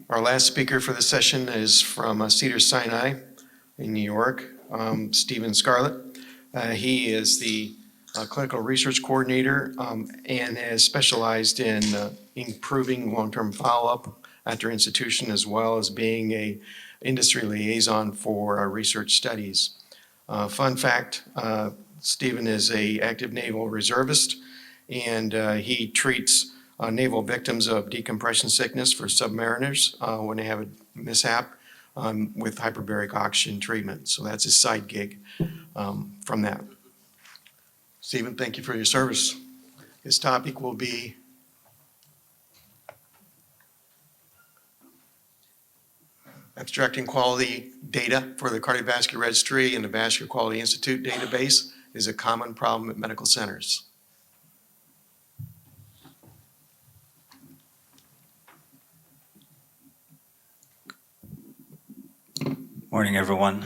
Our last speaker for the session is from Cedars-Sinai in New York, Stephen Scarlett. He is the clinical research coordinator and has specialized in improving long-term follow-up at their institution, as well as being a industry liaison for research studies. Fun fact, Stephen is a active naval reservist, and he treats naval victims of decompression sickness for submariners when they have a mishap with hyperbaric oxygen treatment. So that's his side gig from that. Stephen, thank you for your service. His topic will be abstracting quality data for the Cardiovascular Registry and the Vascular Quality Institute database is a common problem at medical centers. Morning, everyone.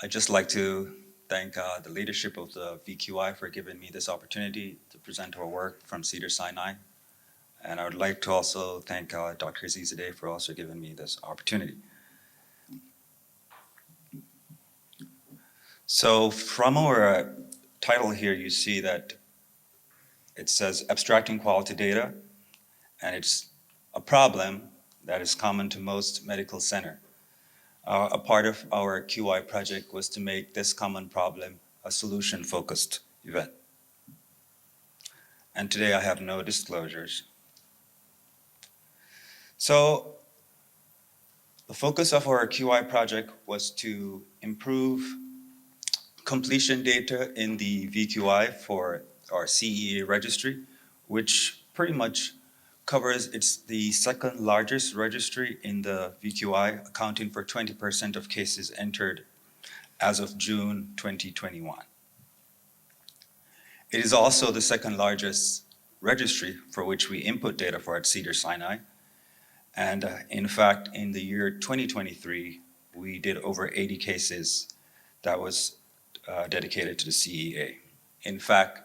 I'd just like to thank the leadership of the VQI for giving me this opportunity to present our work from Cedars-Sinai. And I would like to also thank Dr. Azizadeh for also giving me this opportunity. So from our title here, you see that it says abstracting quality data, and it's a problem that is common to most medical centers. A part of our QI project was to make this common problem a solution-focused event. And today I have no disclosures. So the focus of our QI project was to improve completion data in the VQI for our CEA registry, which pretty much covers, it's the second largest registry in the VQI, accounting for 20% of cases entered as of June 2021. It is also the second largest registry for which we input data for at Cedars-Sinai. And in fact, in the year 2023, we did over 80 cases that was dedicated to the CEA. In fact,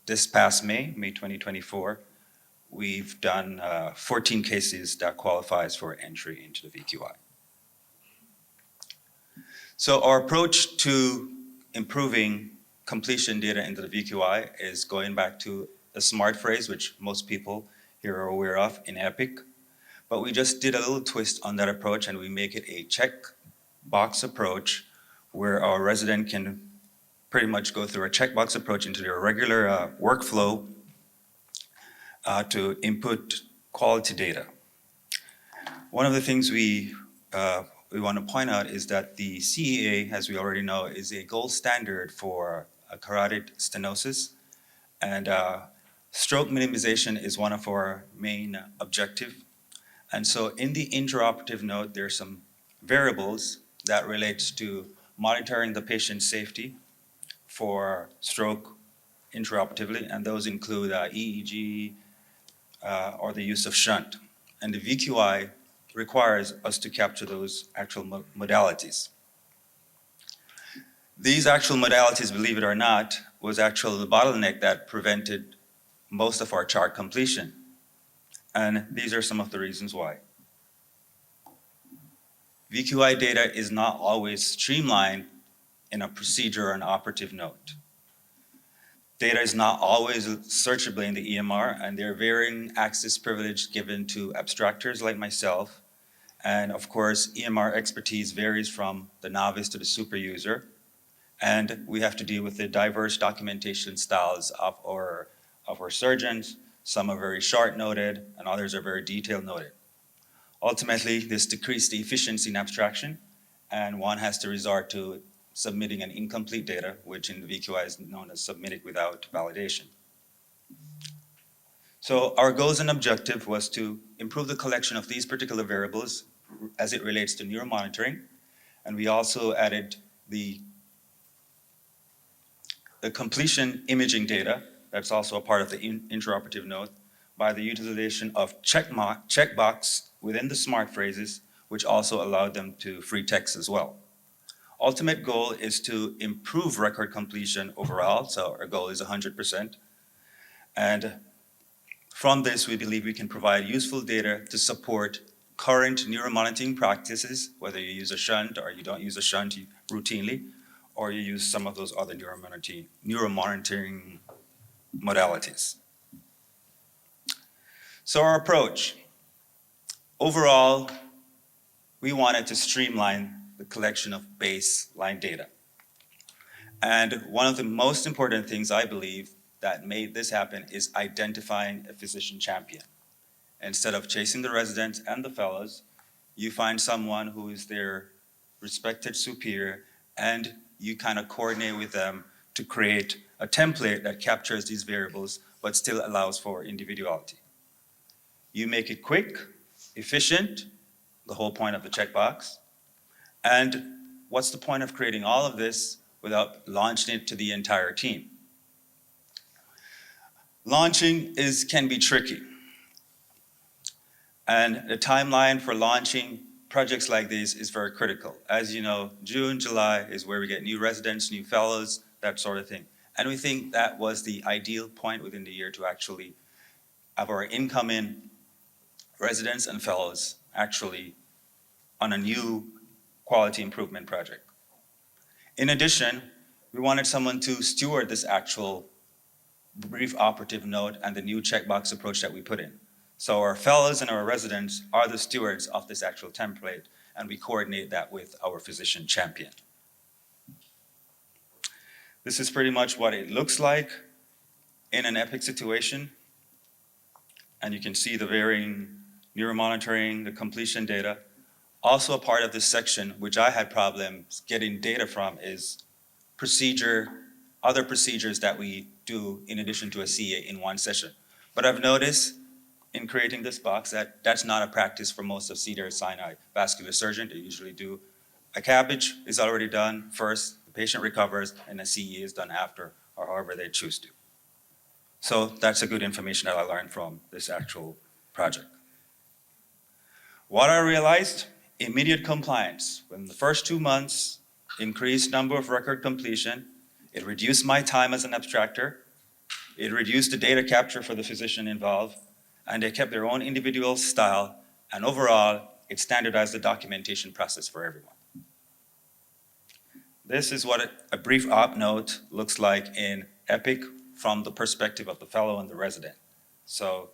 this past May 2024, we've done 14 cases that qualifies for entry into the VQI. So our approach to improving completion data into the VQI is going back to the SMART phrase, which most people here are aware of in EPIC. But we just did a little twist on that approach, and we make it a checkbox approach where our resident can pretty much go through a checkbox approach into their regular workflow to input quality data. One of the things we want to point out is that the CEA, as we already know, is a gold standard for carotid stenosis, and stroke minimization is one of our main objectives. And so in the intraoperative note, there are some variables that relates to monitoring the patient's safety for stroke intraoperatively, and those include EEG, or the use of shunt. And the VQI requires us to capture those actual modalities. These actual modalities, believe it or not, was actually the bottleneck that prevented most of our chart completion. And these are some of the reasons why. VQI data is not always streamlined in a procedure or an operative note. Data is not always searchable in the EMR, and there are varying access privilege given to abstractors like myself. And of course, EMR expertise varies from the novice to the super user. And we have to deal with the diverse documentation styles of our surgeons. Some are very short-noted, and others are very detailed-noted. Ultimately, this decreases the efficiency in abstraction, and one has to resort to submitting an incomplete data, which in the VQI is known as submitted without validation. So our goals and objective was to improve the collection of these particular variables as it relates to neuromonitoring, and we also added the completion imaging data, that's also a part of the intraoperative note, by the utilization of checkbox within the SMART phrases, which also allowed them to free text as well. Ultimate goal is to improve record completion overall, so our goal is 100%. And From this, we believe we can provide useful data to support current neuromonitoring practices, whether you use a shunt or you don't use a shunt routinely, or you use some of those other neuromonitoring modalities. So our approach, overall, we wanted to streamline the collection of baseline data. And one of the most important things I believe that made this happen is identifying a physician champion. Instead of chasing the residents and the fellows, you find someone who is their respected superior, and you kind of coordinate with them to create a template that captures these variables but still allows for individuality. You make it quick, efficient, the whole point of the checkbox. And what's the point of creating all of this without launching it to the entire team? Launching can be tricky. And the timeline for launching projects like these is very critical. As you know, June, July is where we get new residents, new fellows, that sort of thing. And we think that was the ideal point within the year to actually have our incoming residents and fellows actually on a new quality improvement project. In addition, we wanted someone to steward this actual brief operative note and the new checkbox approach that we put in. So our fellows and our residents are the stewards of this actual template, and we coordinate that with our physician champion. This is pretty much what it looks like in an EPIC situation. And you can see the varying neuromonitoring, the completion data. Also a part of this section, which I had problems getting data from, is other procedures that we do in addition to a CA in one session. But I've noticed in creating this box that that's not a practice for most of Cedars-Sinai vascular surgeons. They usually do a CABG is already done first, the patient recovers, and a CE is done after, or however they choose to. So that's a good information that I learned from this actual project. What I realized, immediate compliance. Within the first 2 months, increased number of record completion. It reduced my time as an abstractor. It reduced the data capture for the physician involved, and they kept their own individual style, and overall, it standardized the documentation process for everyone. This is what a brief op note looks like in EPIC from the perspective of the fellow and the resident. So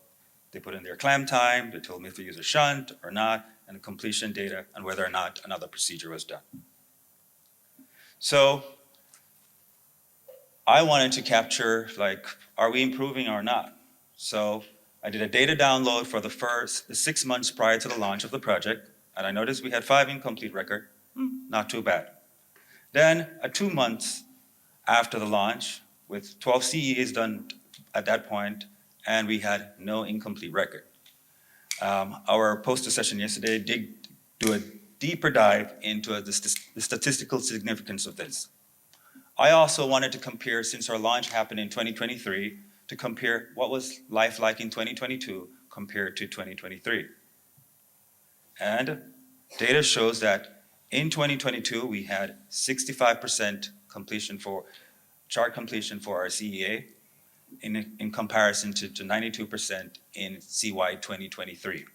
they put in their clam time, they told me if to use a shunt or not, and the completion data, and whether or not another procedure was done. So I wanted to capture, like, are we improving or not? So I did a data download for the 6 months prior to the launch of the project, and I noticed we had 5 incomplete records, not too bad. Then 2 months after the launch, with 12 CEs done at that point, and we had no incomplete record. Our poster session yesterday did do a deeper dive into the statistical significance of this. I also wanted to compare, since our launch happened in 2023, to compare what was life like in 2022 compared to 2023. And data shows that in 2022, we had 65% chart completion for our CEA in comparison to 92% in CY 2023.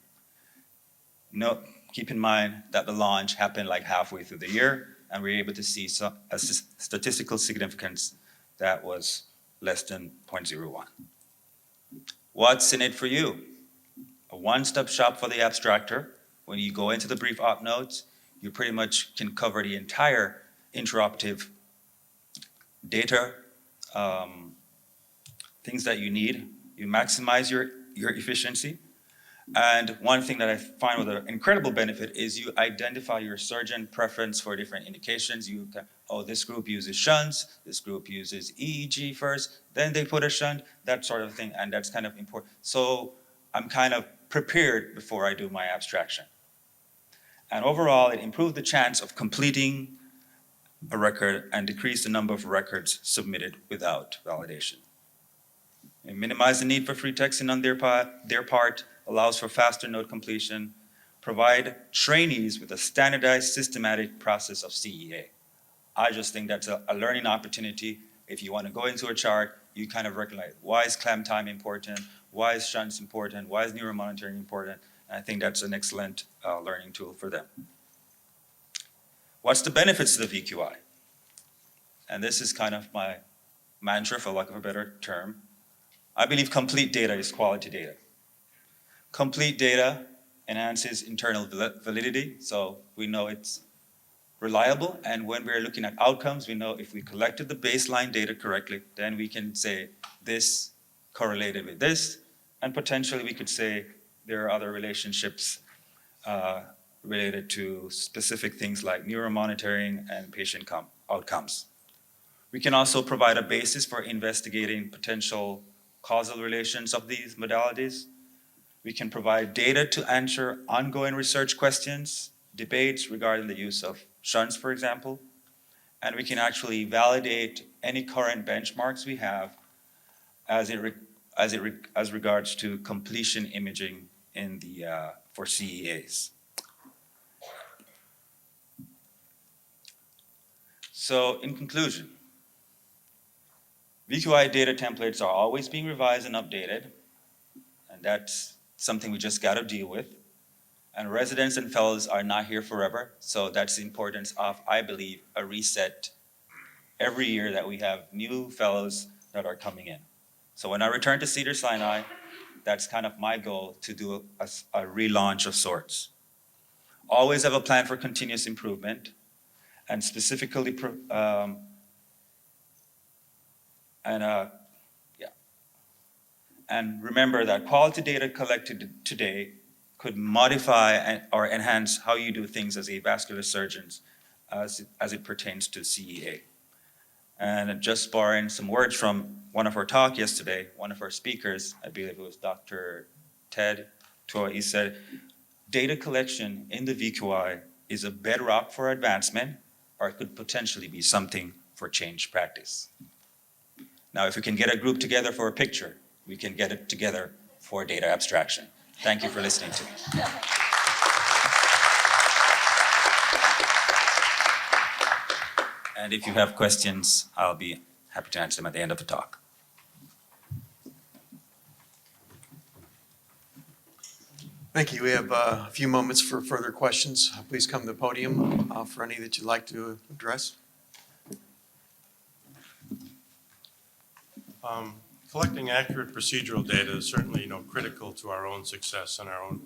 Keep in mind that the launch happened like halfway through the year, and we were able to see a statistical significance that was less than 0.01. What's in it for you? A one-stop shop for the abstractor. When you go into the brief op notes, you pretty much can cover the entire intraoperative data, things that you need. You maximize your efficiency. And one thing that I find with an incredible benefit is you identify your surgeon preference for different indications. You can, this group uses shunts, this group uses EEG first, then they put a shunt, that sort of thing, and that's kind of important. So I'm kind of prepared before I do my abstraction. And overall, it improved the chance of completing a record and decreased the number of records submitted without validation. It minimized the need for free texting on their part, allows for faster note completion, provide trainees with a standardized systematic process of CEA. I just think that's a learning opportunity. If you want to go into a chart, you kind of recognize, why is clam time important? Why is shunts important? Why is neuromonitoring important? And I think that's an excellent learning tool for them. What's the benefits of the VQI? And this is kind of my mantra, for lack of a better term. I believe complete data is quality data. Complete data enhances internal validity, so we know it's reliable, and when we're looking at outcomes, we know if we collected the baseline data correctly, then we can say this correlated with this, and potentially we could say there are other relationships related to specific things like neuromonitoring and patient outcomes. We can also provide a basis for investigating potential causal relations of these modalities. We can provide data to answer ongoing research questions, debates regarding the use of shunts, for example, and we can actually validate any current benchmarks we have as regards to completion imaging in the for CEAs. So, in conclusion, VQI data templates are always being revised and updated, and that's something we just got to deal with. And residents and fellows are not here forever, so that's the importance of, I believe, a reset every year that we have new fellows that are coming in. So when I return to Cedars-Sinai, that's kind of my goal, to do a relaunch of sorts. Always have a plan for continuous improvement, and specifically, and remember that quality data collected today could modify or enhance how you do things as a vascular surgeon as it pertains to CEA. And just borrowing some words from one of our talk yesterday, one of our speakers, I believe it was Dr. Ted Toy, he said, data collection in the VQI is a bedrock for advancement, or it could potentially be something for change practice. Now, if we can get a group together for a picture, we can get it together for data abstraction. Thank you for listening to me. And if you have questions, I'll be happy to answer them at the end of the talk. Thank you. We have a few moments for further questions. Please come to the podium for any that you'd like to address. Collecting accurate procedural data is certainly, critical to our own success and our own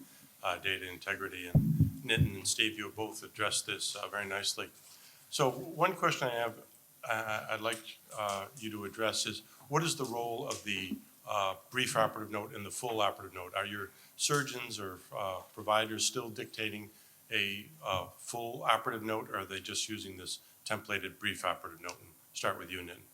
data integrity. And Nitin and Steve, you have both addressed this very nicely. So one question I have, I'd like you to address is, what is the role of the brief operative note and the full operative note? Are your surgeons or providers still dictating a full operative note, or are they just using this templated brief operative note? And start with you, Nitin.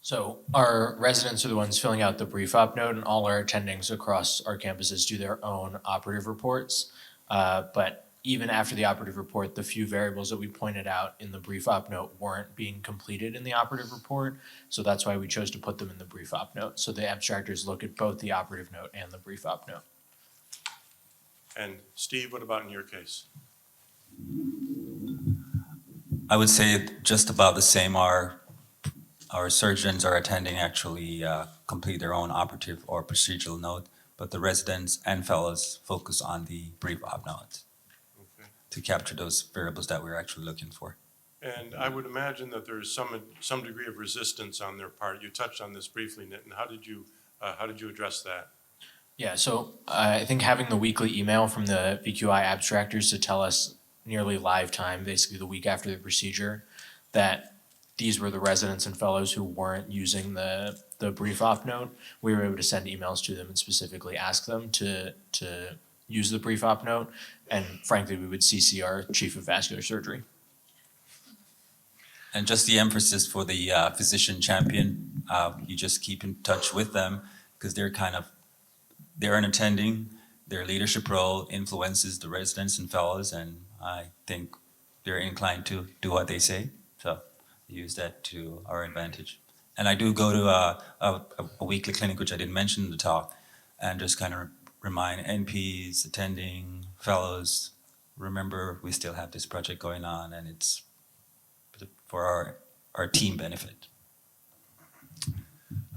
So our residents are the ones filling out the brief op note, and all our attendings across our campuses do their own operative reports. But even after the operative report, the few variables that we pointed out in the brief op note weren't being completed in the operative report. So that's why we chose to put them in the brief op note. So the abstractors look at both the operative note and the brief op note. And Steve, what about in your case? I would say just about the same. Our surgeons are attending actually complete their own operative or procedural note, but the residents and fellows focus on the brief op note to capture those variables that we're actually looking for. And I would imagine that there's some degree of resistance on their part. You touched on this briefly, Nitin. How did you address that? Yeah, so I think having the weekly email from the VQI abstractors to tell us nearly live time, basically the week after the procedure, that these were the residents and fellows who weren't using the brief op note, we were able to send emails to them and specifically ask them to use the brief op note. And frankly, we would CC our chief of vascular surgery. And just the emphasis for the physician champion, you just keep in touch with them, because they're an attending, their leadership role influences the residents and fellows, and I think they're inclined to do what they say. So use that to our advantage. And I do go to a weekly clinic, which I didn't mention in the talk, and just kind of remind NPs, attending, fellows, remember we still have this project going on, and it's for our team benefit.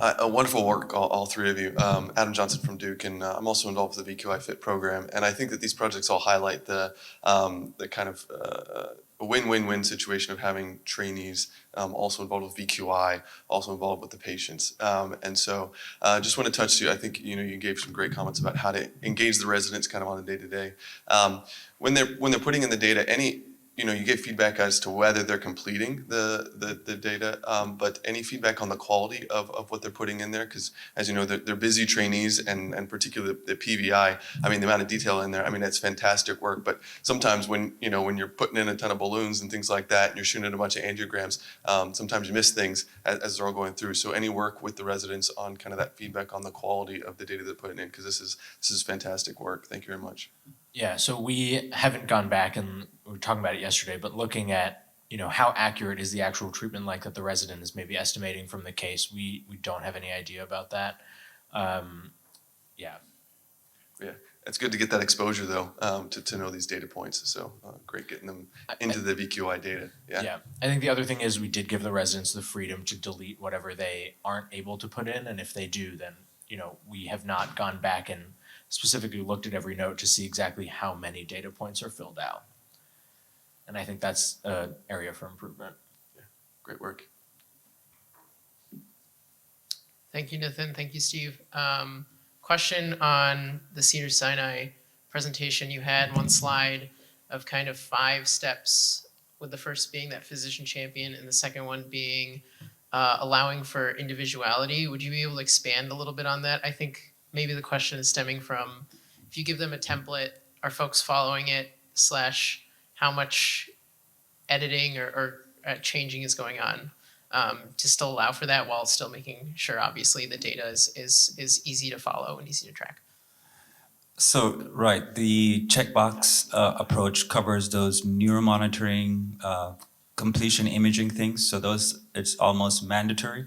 Wonderful work, all three of you. Adam Johnson from Duke, and I'm also involved with the VQI Fit program. And I think that these projects all highlight the kind of win-win-win situation of having trainees also involved with VQI, also involved with the patients. And so just want to touch you. I think you gave some great comments about how to engage the residents kind of on a day-to-day. When they're putting in the data, you get feedback as to whether they're completing the data, but any feedback on the quality of what they're putting in there? Because as you know, they're busy trainees, and particularly the PVI. I mean, the amount of detail in there. I mean, it's fantastic work. But sometimes when you're putting in a ton of balloons and things like that, and you're shooting a bunch of angiograms, sometimes you miss things as they're all going through. So any work with the residents on kind of that feedback on the quality of the data they're putting in, because this is fantastic work. Thank you very much. Yeah, so we haven't gone back, and we were talking about it yesterday, but looking at, how accurate is the actual treatment length that the resident is maybe estimating from the case, we don't have any idea about that. Yeah. Yeah, it's good to get that exposure though, to know these data points. So great getting them into the VQI data. Yeah. I think the other thing is we did give the residents the freedom to delete whatever they aren't able to put in, and if they do, then, we have not gone back and specifically looked at every note to see exactly how many data points are filled out. And I think that's an area for improvement. Great work. Thank you, Nathan. Thank you, Steve. Question on the Cedars-Sinai presentation. You had one slide of kind of 5 steps, with the first being that physician champion and the second one being allowing for individuality. Would you be able to expand a little bit on that? I think maybe the question is stemming from, if you give them a template, are folks following it, / how much editing or changing is going on to still allow for that while still making sure, obviously, the data is easy to follow and easy to track? So, right, the checkbox approach covers those neuromonitoring, completion imaging things. So those, it's almost mandatory.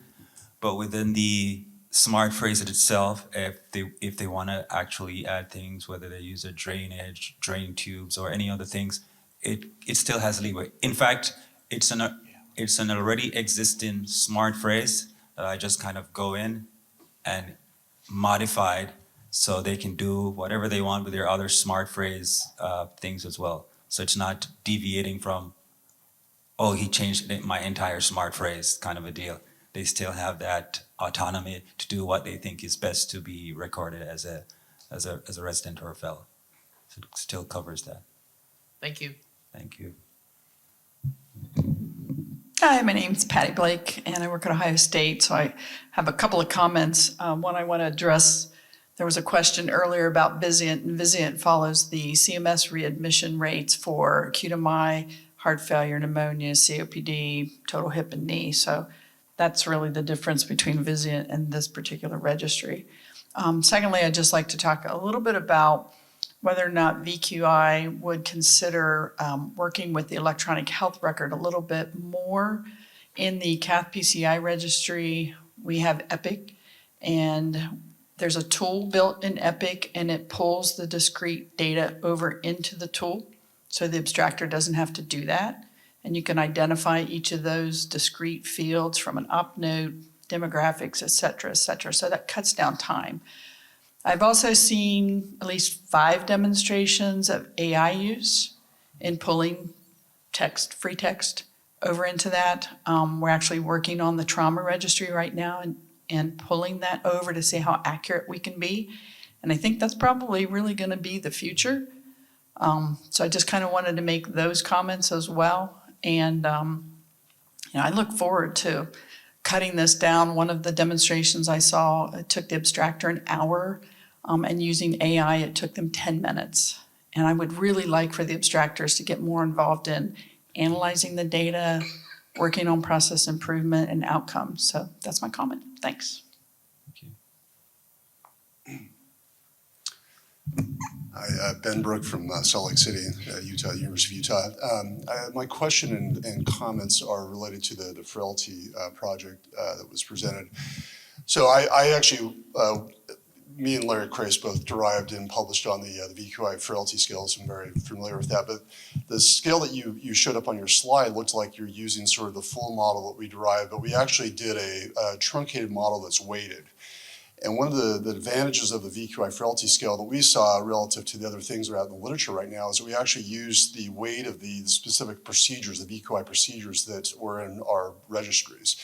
But within the smart phrase itself, if they want to actually add things, whether they use a drainage, drain tubes, or any other things, it still has leeway. In fact, it's an already existing smart phrase that I just kind of go in and modified so they can do whatever they want with their other smart phrase things as well. So it's not deviating from, oh, he changed my entire smart phrase kind of a deal. They still have that autonomy to do what they think is best to be recorded as a resident or a fellow. So it still covers that. Thank you. Thank you. Hi, my name's Patty Blake, and I work at Ohio State, so I have a couple of comments. One I want to address, there was a question earlier about Vizient, and Vizient follows the CMS readmission rates for acute MI, heart failure, pneumonia, COPD, total hip and knee. So that's really the difference between Vizient and this particular registry. Secondly, I'd just like to talk a little bit about whether or not VQI would consider working with the electronic health record a little bit more. In the CathPCI registry, we have Epic, and there's a tool built in Epic, and it pulls the discrete data over into the tool, so the abstractor doesn't have to do that. And you can identify each of those discrete fields from an op note, demographics, et cetera, so that cuts down time. I've also seen at least 5 demonstrations of AI use in pulling text, free text, over into that. We're actually working on the trauma registry right now and pulling that over to see how accurate we can be. And I think that's probably really going to be the future. So I just kind of wanted to make those comments as well. And I look forward to cutting this down. One of the demonstrations I saw, it took the abstractor an hour, and using AI, it took them 10 minutes. And I would really like for the abstractors to get more involved in analyzing the data, working on process improvement and outcomes. So that's my comment. Thanks. Hi, Ben Brook from Salt Lake City, Utah, University of Utah. My question and comments are related to the Frailty project that was presented. So I actually, me and Larry Crace both derived and published on the VQI frailty scales. I'm very familiar with that. But the scale that you showed up on your slide looked like you're using sort of the full model that we derived, but we actually did a truncated model that's weighted. And one of the advantages of the VQI frailty scale that we saw relative to the other things that are out in the literature right now is that we actually used the weight of the specific procedures, the VQI procedures that were in our registries.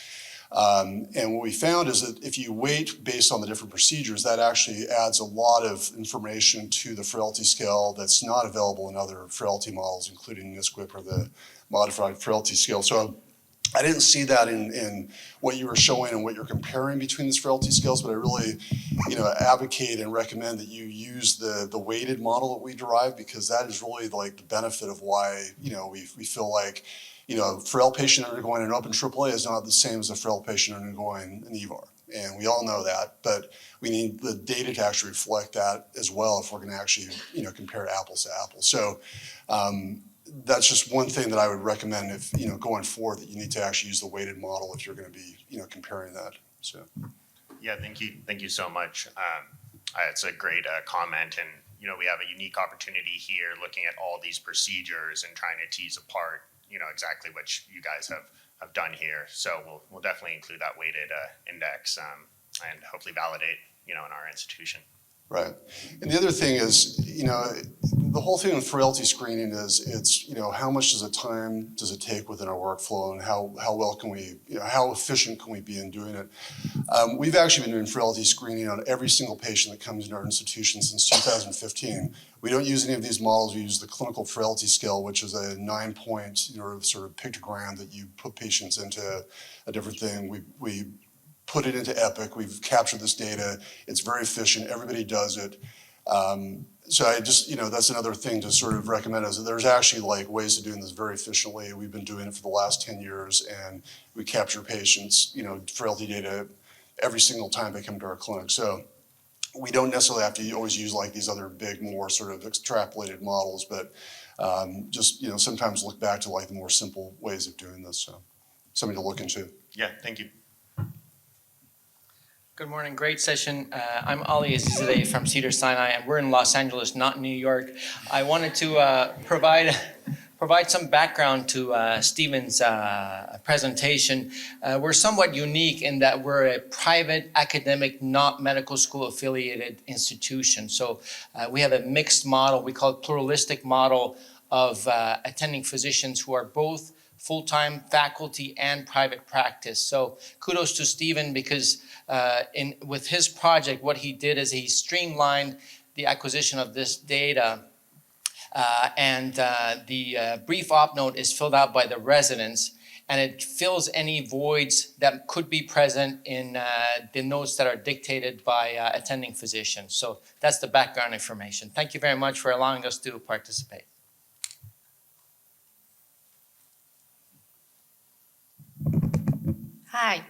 And what we found is that if you weight based on the different procedures, that actually adds a lot of information to the frailty scale that's not available in other frailty models, including NSQIP or the modified frailty scale. So I didn't see that in what you were showing and what you're comparing between these frailty scales, but I really, advocate and recommend that you use the weighted model that we derived, because that is really like the benefit of why, we feel like, a frail patient undergoing an open AAA is not the same as a frail patient undergoing an EVAR. And we all know that, but we need the data to actually reflect that as well if we're going to actually, compare apples to apples. So that's just one thing that I would recommend if, going forward, that you need to actually use the weighted model if you're going to be, comparing that. So. Yeah, thank you so much. It's a great comment, and we have a unique opportunity here looking at all these procedures and trying to tease apart exactly what you guys have done here. So we'll definitely include that weighted index and hopefully validate in our institution. Right. And the other thing is, the whole thing with frailty screening is it's, how much time does it take within our workflow, and how well can we, how efficient can we be in doing it? We've actually been doing frailty screening on every single patient that comes into our institution since 2015. We don't use any of these models. We use the clinical frailty scale, which is a 9-point, sort of pictogram that you put patients into a different thing. We put it into Epic. We've captured this data. It's very efficient. Everybody does it. So I just, that's another thing to sort of recommend, is that there's actually ways of doing this very efficiently. We've been doing it for the last 10 years, and we capture patients, frailty data every single time they come to our clinic. So we don't necessarily have to always use these other big, more sort of extrapolated models, but just, sometimes look back to the more simple ways of doing this. So something to look into. Yeah, thank you. Good morning, great session. I'm Ali Azizadeh from Cedars-Sinai, and we're in Los Angeles, not New York. I wanted to provide some background to Stephen's presentation. We're somewhat unique in that we're a private academic, not medical school affiliated institution. So we have a mixed model, we call it pluralistic model of attending physicians who are both full-time faculty and private practice. So kudos to Stephen, because with his project, what he did is he streamlined the acquisition of this data, and the brief op note is filled out by the residents, and it fills any voids that could be present in the notes that are dictated by attending physicians. So that's the background information. Thank you very much for allowing us to participate. Hi,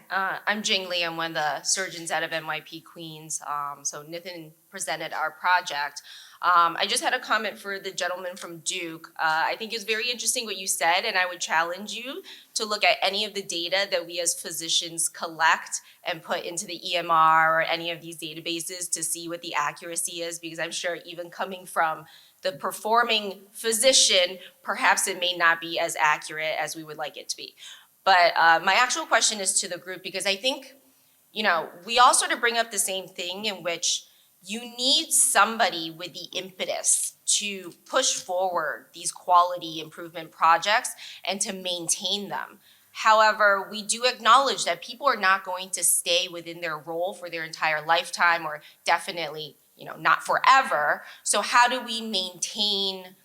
I'm Jing Lee. I'm one of the surgeons out of NYP Queens. So Nitin presented our project. I just had a comment for the gentleman from Duke. I think it's very interesting what you said, and I would challenge you to look at any of the data that we as physicians collect and put into the EMR or any of these databases to see what the accuracy is, because I'm sure even coming from the performing physician, perhaps it may not be as accurate as we would like it to be. But my actual question is to the group, because I think, we all sort of bring up the same thing, in which you need somebody with the impetus to push forward these quality improvement projects and to maintain them. However, we do acknowledge that people are not going to stay within their role for their entire lifetime, or definitely, not forever. So how do we maintain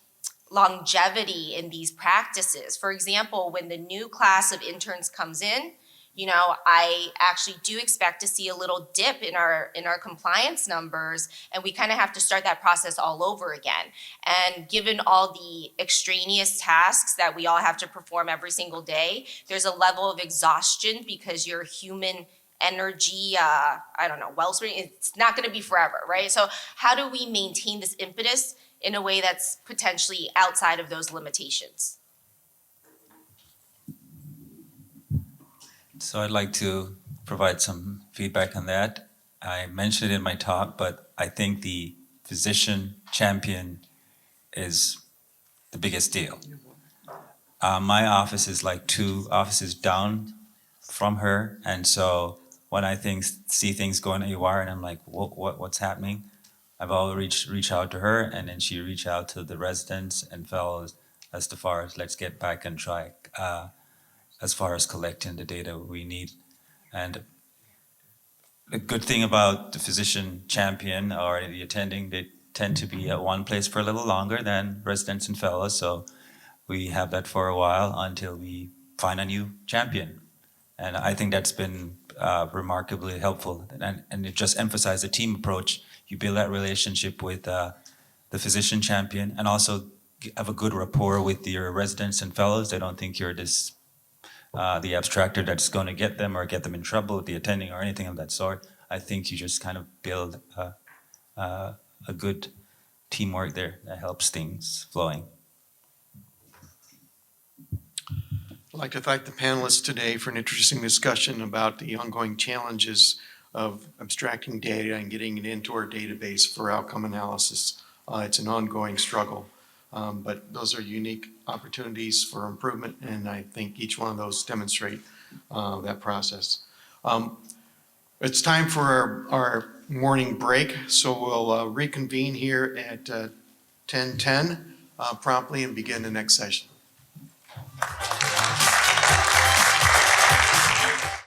longevity in these practices? For example, when the new class of interns comes in, I actually do expect to see a little dip in our compliance numbers, and we kind of have to start that process all over again. And given all the extraneous tasks that we all have to perform every single day, there's a level of exhaustion, because your human energy, wellspring, it's not going to be forever, right? So how do we maintain this impetus in a way that's potentially outside of those limitations? So I'd like to provide some feedback on that. I mentioned it in my talk, but I think the physician champion is the biggest deal. My office is like 2 offices down from her, and so when I see things going awry, and I'm like, what's happening? I've always reach out to her, and then she reach out to the residents and fellows as far as let's get back on track as far as collecting the data we need. And the good thing about the physician champion or the attending, they tend to be at one place for a little longer than residents and fellows. So we have that for a while until we find a new champion. And I think that's been remarkably helpful. And it just emphasized the team approach. You build that relationship with the physician champion and also have a good rapport with your residents and fellows. They don't think you're this the abstractor that's going to get them or get them in trouble with the attending or anything of that sort. I think you just kind of build a good teamwork there that helps things flowing. I'd like to thank the panelists today for an interesting discussion about the ongoing challenges of abstracting data and getting it into our database for outcome analysis. It's an ongoing struggle, but those are unique opportunities for improvement, and I think each one of those demonstrate that process. It's time for our morning break, so we'll reconvene here at 10:10 promptly and begin the next session.